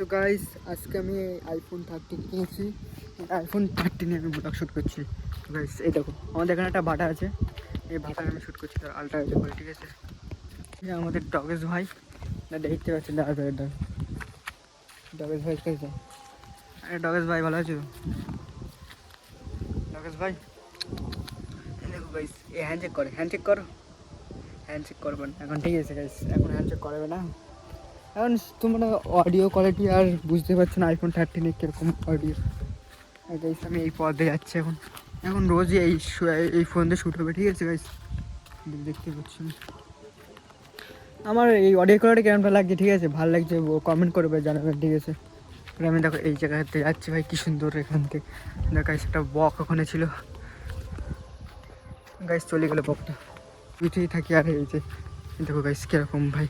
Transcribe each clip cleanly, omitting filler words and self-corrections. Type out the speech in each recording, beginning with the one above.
তো গাইস আজকে আমি আইফোন 13 কিনেছি। আইফোন 13 আমি ব্লগ শ্যুট করছি। তো গাইস এই দেখো আমাদের এখানে একটা ভাটা আছে, এই ভাটায় আমি শ্যুট করছি আলট্রা ওয়াইডে করে, ঠিক আছে। এই আমাদের ডগেশ ভাই, না দেখতে পাচ্ছেন দাঁড়া ডগেশ ভাই কেছে। আরে ডগেশ ভাই ভালো আছো? ডগেশ ভাই দেখো গাইস এই হ্যান্ডশেক করো হ্যান্ডশেক করবেন এখন, ঠিক আছে গাইস এখন হ্যান্ডশেক করবে না। এখন তোমরা অডিও কোয়ালিটি আর বুঝতে পারছো না আইফোন 13 কীরকম অডিও। গাইস আমি এই পথে যাচ্ছি এখন রোজই এই ফোন দিয়ে শ্যুট হবে, ঠিক আছে গাইস দেখতে পাচ্ছি। আমার এই অডিও কোয়ালিটি কেমনটা লাগছে, ঠিক আছে ভালো লাগছে কমেন্ট করবে জানাবেন, ঠিক আছে। আমি দেখো এই জায়গাতে যাচ্ছি ভাই, কী সুন্দর এখান থেকে দেখ গাইস একটা বক ওখানে ছিল, গাইস চলে গেলো বকটা, পিছিয়ে থাকি। আর এই যে দেখো গাইস কীরকম ভাই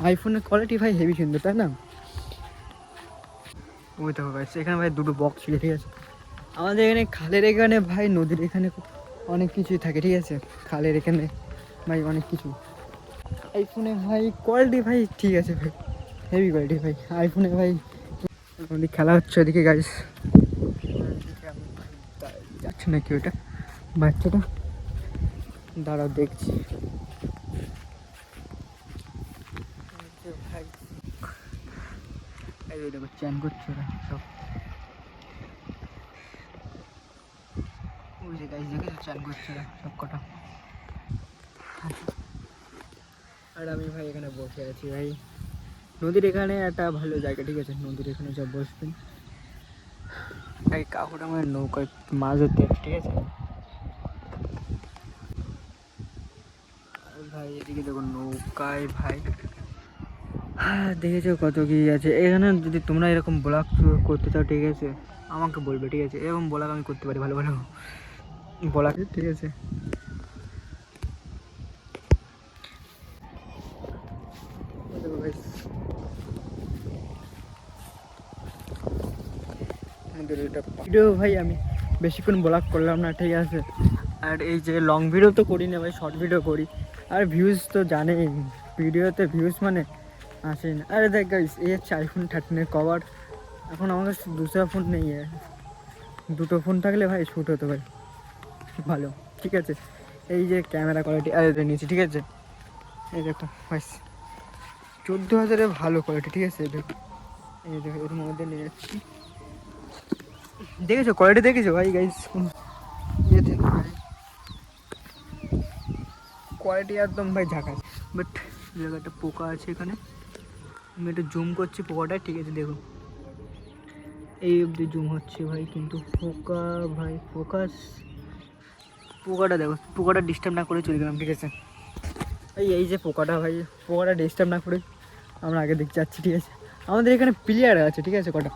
আইফোনের কোয়ালিটি ভাই হেভি সুন্দর, তাই না? ওই দেখো গাইস এখানে ভাই দুটো বক্স ছিল, ঠিক আছে। আমাদের এখানে খালের এখানে ভাই নদীর এখানে অনেক কিছুই থাকে, ঠিক আছে। খালের এখানে ভাই অনেক কিছু। আইফোনে ভাই কোয়ালিটি ভাই ঠিক আছে ভাই, হেভি কোয়ালিটি ভাই আইফোনে ভাই। খেলা হচ্ছে ওদিকে গাইস, যাচ্ছে নাকি ওটা বাচ্চাটা, দাঁড়াও দেখছি ভাই। এই দেখো চ্যান করছে ওরা সব, ওই যে গাইস দেখেছো চ্যান করছে ওরা সব কটা। আর আমি ভাই এখানে বসে আছি ভাই, নদীর এখানে একটা ভালো জায়গা, ঠিক আছে। নদীর এখানে সব বসবেন ভাই, কাকুটা আমার নৌকায় মাছ ধরতে আছে, ঠিক আছে। ভাই এদিকে দেখো নৌকায় ভাই, হ্যাঁ দেখেছো কত কি আছে এখানে। যদি তোমরা এরকম ব্লগ করতে চাও, ঠিক আছে আমাকে বলবে, ঠিক আছে। এরকম ব্লগ আমি করতে পারি ভালো ভালো ব্লগ, ঠিক আছে। ভিডিও ভাই আমি বেশিক্ষণ ব্লগ করলাম না, ঠিক আছে। আর এই যে লং ভিডিও তো করি না ভাই, শর্ট ভিডিও করি। আর ভিউজ তো জানেই, ভিডিওতে ভিউজ মানে আসে না। আরে দেখ গাইস এই হচ্ছে আইফোন 13 কভার। এখন আমার কাছে দুসরা ফোন নেই, দুটো ফোন থাকলে ভাই শ্যুট হতো ভাই ভালো, ঠিক আছে। এই যে ক্যামেরা কোয়ালিটি আর নিয়েছি, ঠিক আছে। এই দেখো ভাই 14,000-এ ভালো কোয়ালিটি, ঠিক আছে। দেখো এই দেখো এর মধ্যে নিয়ে যাচ্ছি, দেখেছো কোয়ালিটি দেখেছো ভাই গাইস, কোয়ালিটি একদম ভাই ঝাঁকাস। বাট জায়গাটা পোকা আছে এখানে, আমি একটু জুম করছি পোকাটা, ঠিক আছে। দেখো এই অবধি জুম হচ্ছে ভাই, কিন্তু পোকা ভাই পোকাটা দেখো, পোকাটা ডিস্টার্ব না করে চলে গেলাম, ঠিক আছে। এই যে পোকাটা ভাই, পোকাটা ডিস্টার্ব না করে আমরা আগে দেখতে যাচ্ছি, ঠিক আছে। আমাদের এখানে প্লেয়ার আছে, ঠিক আছে কটা,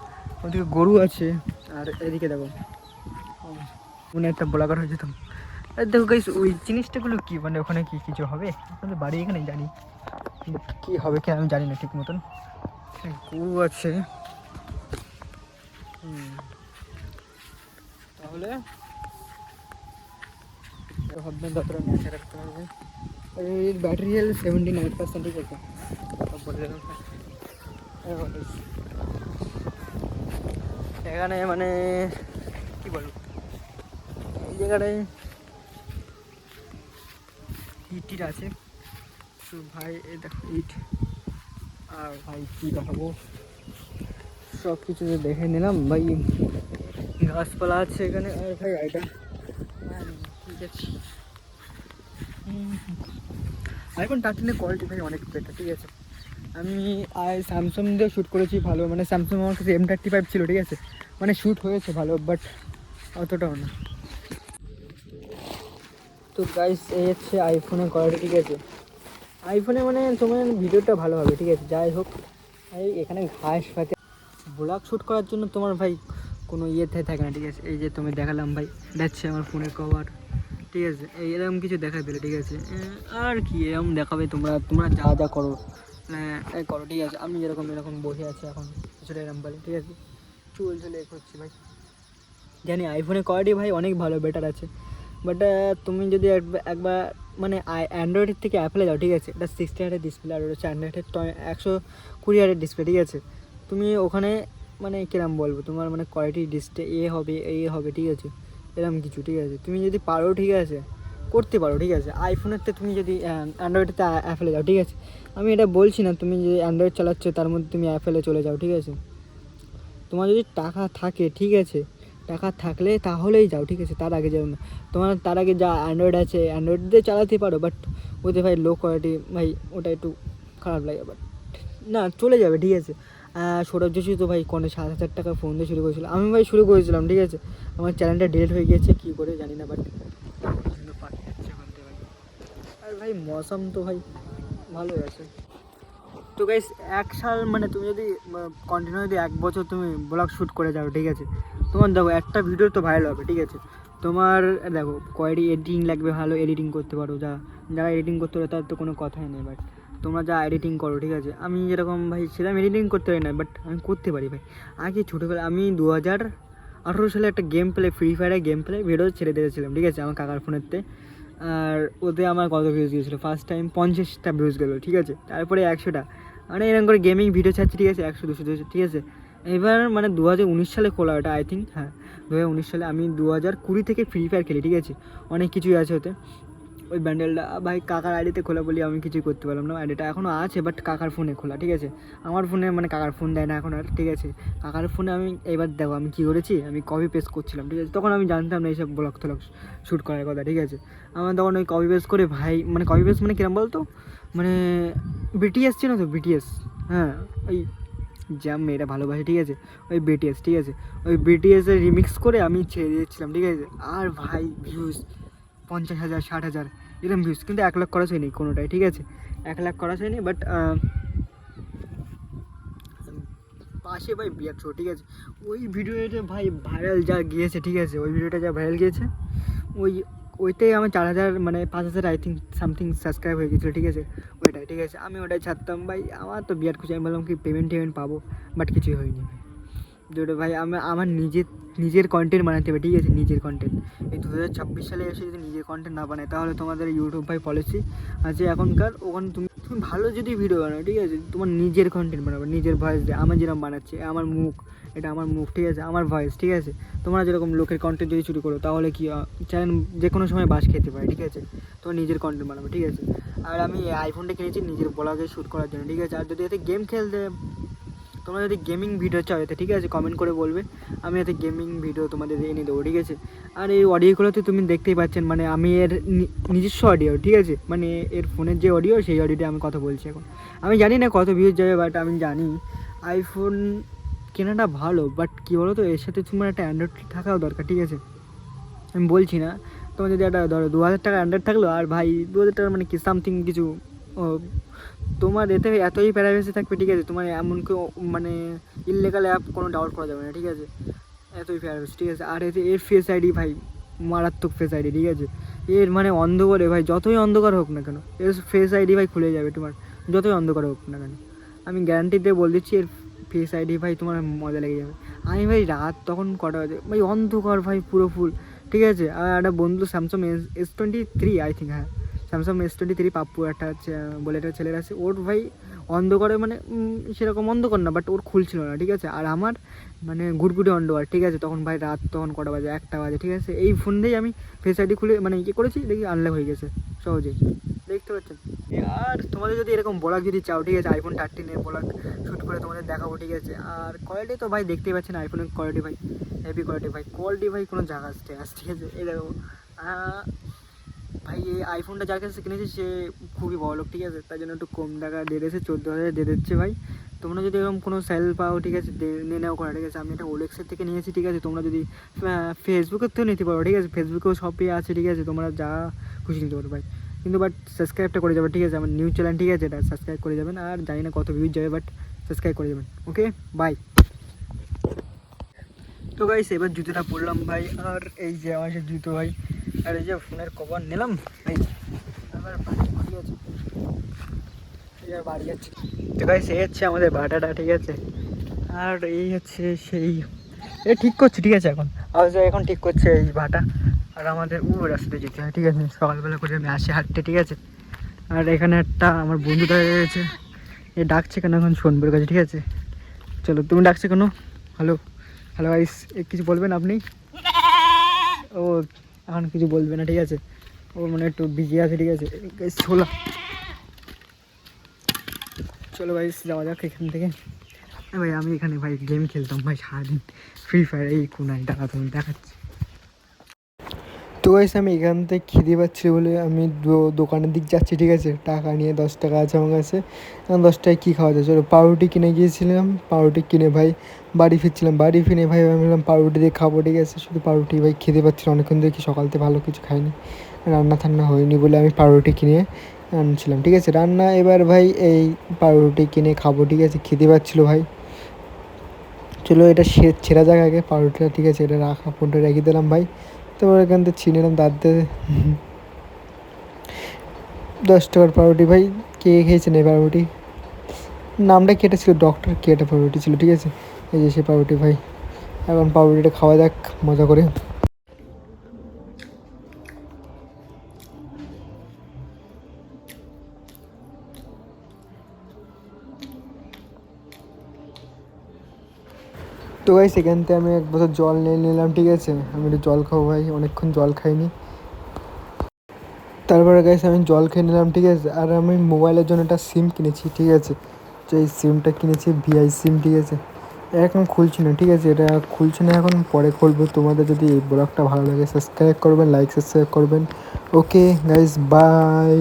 ওদিকে গরু আছে। আর এদিকে দেখো মনে একটা ব্লগার হয়ে যেতাম। আর দেখো গাইস ওই জিনিসটাগুলো কি মানে ওখানে কি কিছু হবে, আমাদের বাড়ি এখানে জানি কি হবে কি আমি জানি না ঠিক মতন। গরু আছে, তাহলে ভাববেন যতটা নেচে রাখতে হবে। এই ব্যাটারি হেল 79%, ঠিক আছে বলে দিলাম। এখানে মানে কি বলবো, এই জায়গাটায় ইট আছে তো ভাই, এই দেখো ইট। আর ভাই কী দেখাবো, সব কিছু দেখে নিলাম ভাই, গাছপালা আছে এখানে। আর ভাই এটা ঠিক আছে, আইফোন 13-এর কোয়ালিটি ভাই অনেক বেটার, ঠিক আছে। আমি স্যামসাং দিয়ে শ্যুট করেছি ভালো, মানে স্যামসাং আমার কাছে M35 ছিল, ঠিক আছে। মানে শ্যুট হয়েছে ভালো, বাট অতটাও না। তো গাইস এই হচ্ছে আইফোনের কোয়ালিটি, ঠিক আছে। আইফোনে মানে তোমার ভিডিওটা ভালো হবে, ঠিক আছে। যাই হোক এই এখানে ঘাস পাতে ব্লগ শ্যুট করার জন্য তোমার ভাই কোনো ইয়েতে থাকে না, ঠিক আছে। এই যে তুমি দেখালাম ভাই, দেখছে আমার ফোনের কভার, ঠিক আছে। এরকম কিছু দেখাই পেলে, ঠিক আছে। আর কি এরকম দেখাবে, তোমরা যা করো করো, ঠিক আছে। আমি এরকম বসে আছি এখন কিছুটা এরকম বলে, ঠিক আছে। চলে করছি ভাই, জানি আইফোনের কোয়ালিটি ভাই অনেক ভালো বেটার আছে। বাট তুমি যদি একবার মানে অ্যান্ড্রয়েডের থেকে অ্যাপেলে যাও, ঠিক আছে। এটা 60 হার্টের ডিসপ্লে, আর হচ্ছে অ্যান্ড্রয়েডের 120 হার্টের ডিসপ্লে, ঠিক আছে। তুমি ওখানে মানে কিরম বলবো, তোমার মানে কোয়ালিটি ডিসপ্লে হবে ঠিক আছে, এরকম কিছু ঠিক আছে। তুমি যদি পারো ঠিক আছে করতে পারো ঠিক আছে। আইফোনেরতে তুমি যদি অ্যান্ড্রয়েডেতে অ্যাপেলে যাও ঠিক আছে, আমি এটা বলছি না তুমি যে অ্যান্ড্রয়েড চালাচ্ছ তার মধ্যে তুমি অ্যাপেলে চলে যাও ঠিক আছে। তোমার যদি টাকা থাকে ঠিক আছে, টাকা থাকলে তাহলেই যাও ঠিক আছে, তার আগে যাও না। তোমার তার আগে যা অ্যান্ড্রয়েড আছে অ্যান্ড্রয়েড দিয়ে চালাতে পারো, বাট ওতে ভাই লো কোয়ালিটি ভাই, ওটা একটু খারাপ লাগে। বাট না চলে যাবে ঠিক আছে। সৌরভ যোশী তো ভাই 7,000 টাকা ফোন দিয়ে শুরু করেছিল, আমি ভাই শুরু করেছিলাম ঠিক আছে। আমার চ্যানেলটা ডিলিট হয়ে গিয়েছে কী করে জানি না, বাট পাঠিয়ে যাচ্ছে ওখান থেকে ভাই। আর ভাই মৌসুম তো ভাই ভালোই আছে। তো গাইস 1 সাল মানে তুমি যদি কন্টিনিউ যদি 1 বছর তুমি ব্লগ শ্যুট করে যাও ঠিক আছে, তোমার দেখো একটা ভিডিও তো ভাইরাল হবে ঠিক আছে। তোমার দেখো কোয়ালিটি এডিটিং লাগবে, ভালো এডিটিং করতে পারো, যারা এডিটিং করতে পারো তার তো কোনো কথাই নেই। বাট তোমরা যা এডিটিং করো ঠিক আছে, আমি যেরকম ভাই সেরকম এডিটিং করতে পারি না, বাট আমি করতে পারি ভাই। আগে ছোটোবেলা আমি 2018 সালে একটা গেম প্লে, ফ্রি ফায়ারের গেম প্লে ভিডিও ছেড়ে দিয়েছিলাম ঠিক আছে আমার কাকার ফোনেরতে। আর ওতে আমার কত ভিউজ গিয়েছিলো, ফার্স্ট টাইম 50টা ভিউজ গেলো ঠিক আছে, তারপরে 100টা, মানে এরকম করে গেমিং ভিডিও ছাড়ছি ঠিক আছে, 100 200 ঠিক আছে। এবার মানে 2019 সালে খোলা ওটা আই থিঙ্ক, হ্যাঁ 2019 সালে। আমি 2020 থেকে ফ্রি ফায়ার খেলি ঠিক আছে, অনেক কিছুই আছে ওতে। ওই ব্যান্ডেলটা ভাই কাকার আইডিতে খোলা বলি আমি কিছুই করতে পারলাম না, আইডিটা এখনও আছে বাট কাকার ফোনে খোলা ঠিক আছে। আমার ফোনে মানে কাকার ফোন দেয় না এখন আর ঠিক আছে। কাকার ফোনে আমি এবার দেখো আমি কী করেছি, আমি কপি পেস্ট করছিলাম ঠিক আছে, তখন আমি জানতাম না এইসব ব্লগ টলগ শ্যুট করার কথা ঠিক আছে। আমার তখন ওই কপি পেস্ট করে ভাই, মানে কপি পেস্ট মানে কিরম বলতো, মানে বিটিএস ছিল তো বিটিএস, হ্যাঁ ওই জ্যাম মেয়েরা ভালোবাসে ঠিক আছে, ওই বিটিএস ঠিক আছে, ওই বিটিএসের রিমিক্স করে আমি ছেড়ে দিয়েছিলাম ঠিক আছে। আর ভাই ভিউজ 50,000 60,000 এরকম ভিউজ, কিন্তু 1 লাখ খরচ হয়নি কোনোটাই ঠিক আছে, 1 লাখ খরচ হয়নি। বাট পাশে ভাই বিয়ার শো ঠিক আছে, ওই ভিডিওটা ভাই ভাইরাল যা গিয়েছে ঠিক আছে, ওই ভিডিওটা যা ভাইরাল গিয়েছে ওইটাই আমার 4,000 মানে 5,000 আই থিঙ্ক সামথিং সাবস্ক্রাইব হয়ে গেছিলো ঠিক আছে ওইটাই ঠিক আছে। আমি ওটাই ছাড়তাম ভাই, আমার তো বিরাট খুশি, আমি বললাম কি পেমেন্ট পাবো, বাট কিছুই হয়নি দুটো ভাই। আমার নিজের কন্টেন্ট বানাতে হবে ঠিক আছে, নিজের কন্টেন্ট। এই 2026 সালে এসে যদি নিজের কন্টেন্ট না বানায় তাহলে তোমাদের ইউটিউব ভাই পলিসি আছে এখনকার, ওখানে তুমি ভালো যদি ভিডিও বানাও ঠিক আছে, তোমার নিজের কন্টেন্ট বানাবে, নিজের ভয়েস দিয়ে। আমার যেরকম বানাচ্ছি, আমার মুখ, এটা আমার মুখ ঠিক আছে, আমার ভয়েস ঠিক আছে। তোমরা যেরকম লোকের কন্টেন্ট যদি শুরু করো তাহলে কি চ্যানেল যে কোনো সময় বাস খেতে পারে ঠিক আছে। তোমার নিজের কন্টেন্ট বানাবে ঠিক আছে। আর আমি আইফোনটা কিনেছি নিজের ব্লগে শ্যুট করার জন্য ঠিক আছে। আর যদি এতে গেম খেলতে, তোমরা যদি গেমিং ভিডিও চাও এতে ঠিক আছে কমেন্ট করে বলবে, আমি এতে গেমিং ভিডিও তোমাদের এনে দেবো ঠিক আছে। আর এই অডিওগুলোতে তুমি দেখতেই পাচ্ছেন, মানে আমি এর নিজস্ব অডিও ঠিক আছে, মানে এর ফোনের যে অডিও সেই অডিওতে আমি কথা বলছি এখন। আমি জানি না কত ভিউজ যাবে, বাট আমি জানি আইফোন কেনাটা ভালো, বাট কী বলো তো এর সাথে তোমার একটা অ্যান্ড্রয়েড থাকাও দরকার ঠিক আছে। আমি বলছি না তোমার যদি একটা ধরো 2,000 টাকা অ্যান্ড্রয়েড থাকলো, আর ভাই 2,000 টাকা মানে কি সামথিং কিছু, তোমার এতে এতই প্রাইভেসি থাকবে ঠিক আছে, তোমার এমন কেউ মানে ইললিগাল অ্যাপ কোনো ডাউট করা যাবে না ঠিক আছে, এতই প্রাইভেসি ঠিক আছে। আর এতে এর ফেস আইডি ভাই মারাত্মক ফেস আইডি ঠিক আছে, এর মানে অন্ধকারে ভাই যতই অন্ধকার হোক না কেন এর ফেস আইডি ভাই খুলে যাবে তোমার, যতই অন্ধকার হোক না কেন। আমি গ্যারান্টি দিয়ে বলে দিচ্ছি এর ফেস আইডি ভাই তোমার মজা লেগে যাবে। আমি ভাই রাত তখন কটা বাজে ভাই, অন্ধকার ভাই পুরো ফুল ঠিক আছে। আর একটা বন্ধু স্যামসাং S23 আই থিঙ্ক, হ্যাঁ স্যামসাং S23 পাপ্পু একটা বলে একটা ছেলের আছে, ওর ভাই অন্ধকারে মানে সেরকম অন্ধকার না বাট ওর খুলছিল না ঠিক আছে। আর আমার মানে ঘুরঘুরে অন্ধকার ঠিক আছে, তখন ভাই রাত তখন কটা বাজে 1টা বাজে ঠিক আছে। এই ফোন দিয়েই আমি ফেস আইডি খুলে মানে ইয়ে করেছি, দেখি আনলক হয়ে গেছে সহজেই, দেখতে পাচ্ছেন। আর তোমাদের যদি এরকম ব্লগ যদি চাও ঠিক আছে, iPhone 13 ব্লগ শ্যুট করে তোমাদের দেখাবো ঠিক আছে। আর কোয়ালিটি তো ভাই দেখতেই পাচ্ছেন আইফোনের কোয়ালিটি ভাই হেভি কোয়ালিটি ভাই কোনো জায়গা আসতে ঠিক আছে। এই দেখো ভাই এই আইফোনটা যার কাছে কিনেছে সে খুবই বড়লোক ঠিক আছে, তার জন্য একটু কম টাকা দিয়ে দিয়েছে, 14,000 দিয়ে দিচ্ছে ভাই। তোমরা যদি এরকম কোনো সেল পাও ঠিক আছে নিয়ে নাও করা ঠিক আছে। আমি এটা ওলেক্সের থেকে নিয়েছি ঠিক আছে, তোমরা যদি ফেসবুকের থেকেও নিতে পারো ঠিক আছে, ফেসবুকেও শপে আছে ঠিক আছে, তোমরা যা খুশি নিতে পারো ভাই। কিন্তু বাট সাবস্ক্রাইবটা করে যাবে ঠিক আছে, আমার নিউজ চ্যানেল ঠিক আছে, এটা সাবস্ক্রাইব করে যাবেন। আর জানি না কত ভিউজ যাবে বাট সাবস্ক্রাইব করে যাবেন। Okay bye. তো গাইস এবার জুতোটা পরলাম ভাই, আর এই যে আমার সে জুতো ভাই, আর এই যে ফোনের কভার নিলাম ভাই, আবার বাড়ি আছে, এবার বাড়ি যাচ্ছি। তো গাইস এই হচ্ছে আমাদের ভাটাটা ঠিক আছে, আর এই হচ্ছে সেই এ ঠিক করছি ঠিক আছে, এখন ঠিক করছে এই ভাটা। আর আমাদের রাস্তাতে যেতে হয় ঠিক আছে, সকালবেলা করে আমি আসি হাঁটতে ঠিক আছে। আর এখানে একটা আমার বন্ধু দাঁড়িয়ে রয়েছে, এ ডাকছে কেন এখন শুনবার কাছে ঠিক আছে। চলো, তুমি ডাকছো কেন? হ্যালো হ্যালো গাইস, কিছু বলবেন আপনি? ও এখন কিছু বলবে না, ঠিক আছে, ও মানে একটু বিজি আছে, ঠিক আছে গাইস। চলো গাইস যাওয়া যাক এখান থেকে। ভাই আমি এখানে ভাই গেম খেলতাম ভাই সারাদিন, ফ্রি ফায়ার, এই কোনায় টাকা তুমি দেখাচ্ছি। তো গাইস আমি এখান থেকে খিদে পাচ্ছি বলে আমি দোকানের দিক যাচ্ছি, ঠিক আছে, টাকা নিয়ে 10 টাকা আছে আমার কাছে। 10 টাকায় কী খাওয়া যায়, চলো পাউরুটি কিনে গিয়েছিলাম, পাউরুটি কিনে ভাই বাড়ি ফিরছিলাম, বাড়ি ফিরে ভাই আমি বললাম পাউরুটি দিয়ে খাবো, ঠিক আছে, শুধু পাউরুটি, ভাই খিদে পাচ্ছিল অনেকক্ষণ ধরে, কি সকালতে ভালো কিছু খাইনি, রান্না ঠান্না হয়নি বলে আমি পাউরুটি কিনে আনছিলাম, ঠিক আছে, রান্না এবার ভাই এই পাউরুটি কিনে খাবো, ঠিক আছে, খিদে পাচ্ছিলো ভাই। চলো এটা ছেঁড়া যাক আগে পাউরুটিটা, ঠিক আছে, এটা রাখা ফোনটা রেখে দিলাম ভাই। তারপর এখান থেকে ছিনে নিলাম দাঁত দিয়ে 10 টাকার পাউরুটি ভাই। কে খেয়েছেন এই পাউরুটি? নামটা কেটে ছিল, ডক্টর কেটে পাউরুটি ছিল, ঠিক আছে, এই যে সে পাউরুটি ভাই। এখন পাউরুটিটা খাওয়া যাক মজা করে। তো ভাই সেখান থেকে আমি এক বোতল জল নিয়ে নিলাম, ঠিক আছে, আমি একটু জল খাবো ভাই, অনেকক্ষণ জল খাইনি। তারপরে গাইস আমি জল খেয়ে নিলাম, ঠিক আছে, আর আমি মোবাইলের জন্য একটা সিম কিনেছি, ঠিক আছে, তো এই সিমটা কিনেছি ভিআই সিম, ঠিক আছে, এখন খুলছি না, ঠিক আছে, এটা খুলছি না এখন, পরে খুলবো। তোমাদের যদি এই ব্লগটা ভালো লাগে সাবস্ক্রাইব করবেন, লাইক সাবস্ক্রাইব করবেন। Okay guys, by.